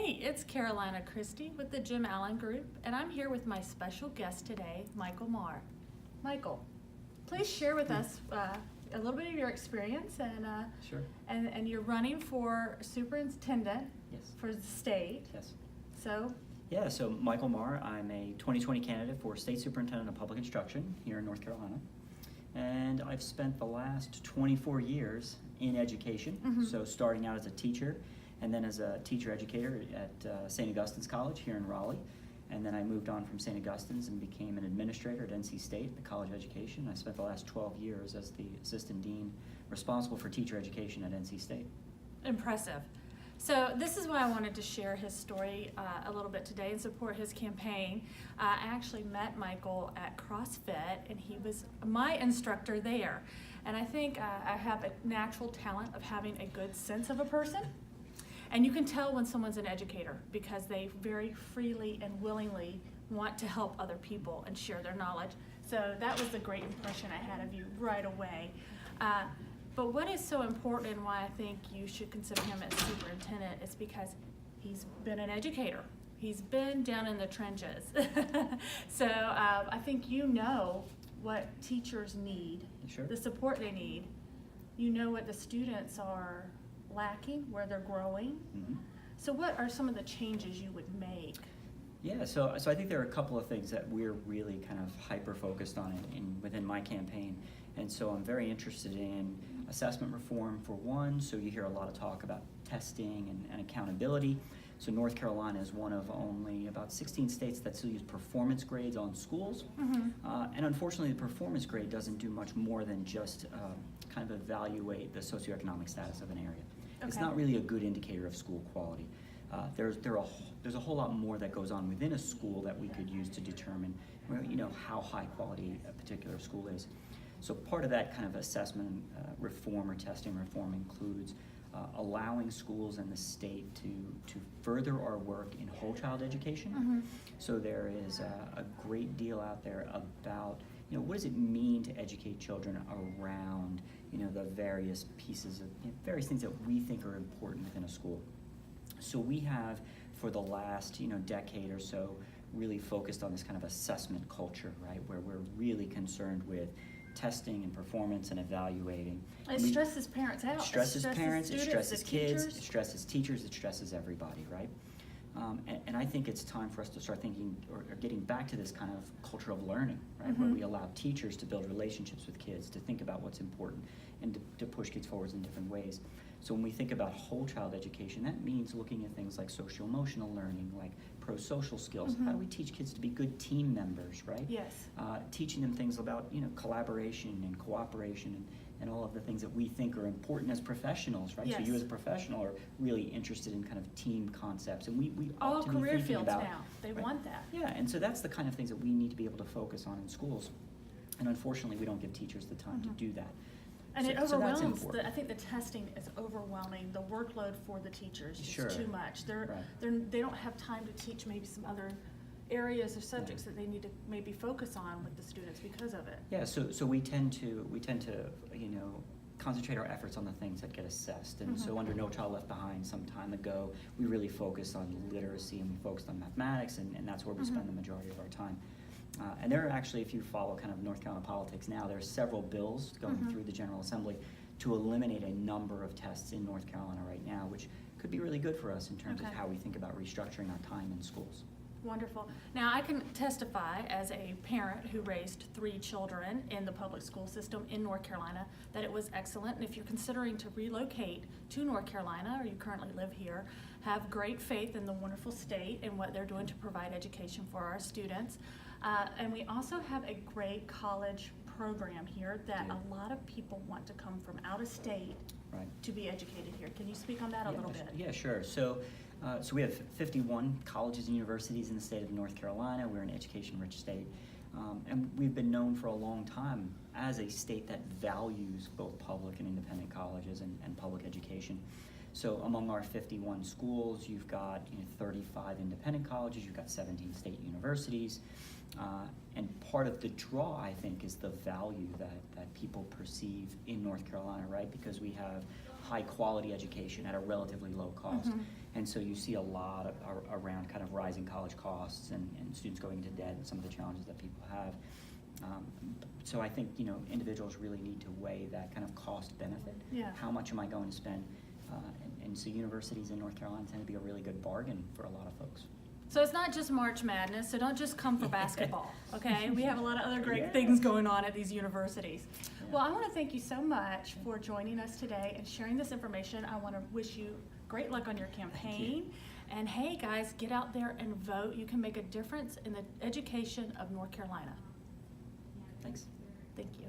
Hey, it's Carolina Christie with the Jim Allen Group, and I'm here with my special guest today, Maher. Michael, please share with us a little bit of your experience, and Sure. and you're running for superintendent. Yes. For the state. Yes. So. Yeah, so Michael Maher, I'm a 2020 candidate for State Superintendent of Public Instruction here in North Carolina. And I've spent the last 24 years in education, so starting out as a teacher and then as a teacher educator at St. Augustine's College here in Raleigh. And then I moved on from St. Augustine's and became an administrator at NC State, the College of Education. I spent the last 12 years as the assistant dean responsible for teacher education at NC State. Impressive. So this is why I wanted to share his story a little bit today and support his campaign. I actually met Michael at CrossFit, and he was my instructor there. And I think I have a natural talent of having a good sense of a person. And you can tell when someone's an educator because they very freely and willingly want to help other people and share their knowledge. So that was the great impression I had of you right away. But what is so important and why I think you should consider him as superintendent is because he's been an educator. He's been down in the trenches. So I think you know what teachers need, Sure. the support they need. You know what the students are lacking, where they're growing. So what are some of the changes you would make? Yeah, so I think there are a couple of things that we're really kind of hyper-focused on within my campaign. And so I'm very interested in assessment reform for one. So you hear a lot of talk about testing and accountability. So North Carolina is one of only about 16 states that still use performance grades on schools. And unfortunately, the performance grade doesn't do much more than just kind of evaluate the socioeconomic status of an area. Okay. It's not really a good indicator of school quality. There's a whole lot more that goes on within a school that we could use to determine, how high quality a particular school is. So part of that kind of assessment reform or testing reform includes allowing schools and the state to further our work in whole child education. So there is a great deal out there about what does it mean to educate children around the various pieces of various things that we think are important within a school. So we have, for the last decade or so, really focused on this kind of assessment culture, right, where we're really concerned with testing and performance and evaluating. It stresses parents out. It stresses parents, students, it stresses kids, teachers. it stresses teachers, it stresses everybody, right? And I think it's time for us to start thinking or getting back to this kind of culture of learning, right, where we allow teachers to build relationships with kids, to think about what's important, and to push kids forwards in different ways. So when we think about whole child education, that means looking at things like social-emotional learning, like pro-social skills. How do we teach kids to be good team members, right? Yes. Teaching them things about collaboration and cooperation and all of the things that we think are important as professionals, right? Yes. So you as a professional are really interested in kind of team concepts, and we all often career thinking fields about, now. They right? want that. Yeah, and so that's the kind of things that we need to be able to focus on in schools. And unfortunately, we don't give teachers the time to do that. And it So that's overwhelms. important. I think the testing is overwhelming. The workload for the teachers is Sure. too much. They don't have time to teach maybe some other areas or subjects that they need to maybe focus on with the students because of it. Yeah, so we tend to concentrate our efforts on the things that get assessed. And so under No Child Left Behind some time ago, we really focused on literacy and we focused on mathematics, and that's where we spend the majority of our time. And there are actually, if you follow kind of North Carolina politics now, there are several bills going through the General Assembly to eliminate a number of tests in North Carolina right now, which could be really good for us in terms of how we think about restructuring our time in schools. Wonderful. Now, I can testify as a parent who raised 3 children in the public school system in North Carolina that it was excellent. And if you're considering to relocate to North Carolina, or you currently live here, have great faith in the wonderful state and what they're doing to provide education for our students. And we also have a great college program here that a lot of people want to come from out of state to be educated here. Can you speak on that a little bit? Yeah, sure. So we have 51 colleges and universities in the state of North Carolina. We're an education-rich state. And we've been known for a long time as a state that values both public and independent colleges and public education. So among our 51 schools, you've got 35 independent colleges, you've got 17 state universities. And part of the draw, I think, is the value that people perceive in North Carolina, right? Because we have high quality education at a relatively low cost. And so you see a lot around kind of rising college costs and students going into debt and some of the challenges that people have. So I think, you know, individuals really need to weigh that kind of cost benefit. Yeah. How much am I going to spend? And so universities in North Carolina tend to be a really good bargain for a lot of folks. So it's not just March Madness, so don't just come for basketball, okay? We have a lot of other great Yeah. things going on at these universities. Yeah. Well, I want to thank you so much for joining us today and sharing this information. I want to wish you great luck on your campaign. And hey, guys, get out there and vote. You can make a difference in the education of North Carolina. Thanks. Thank you.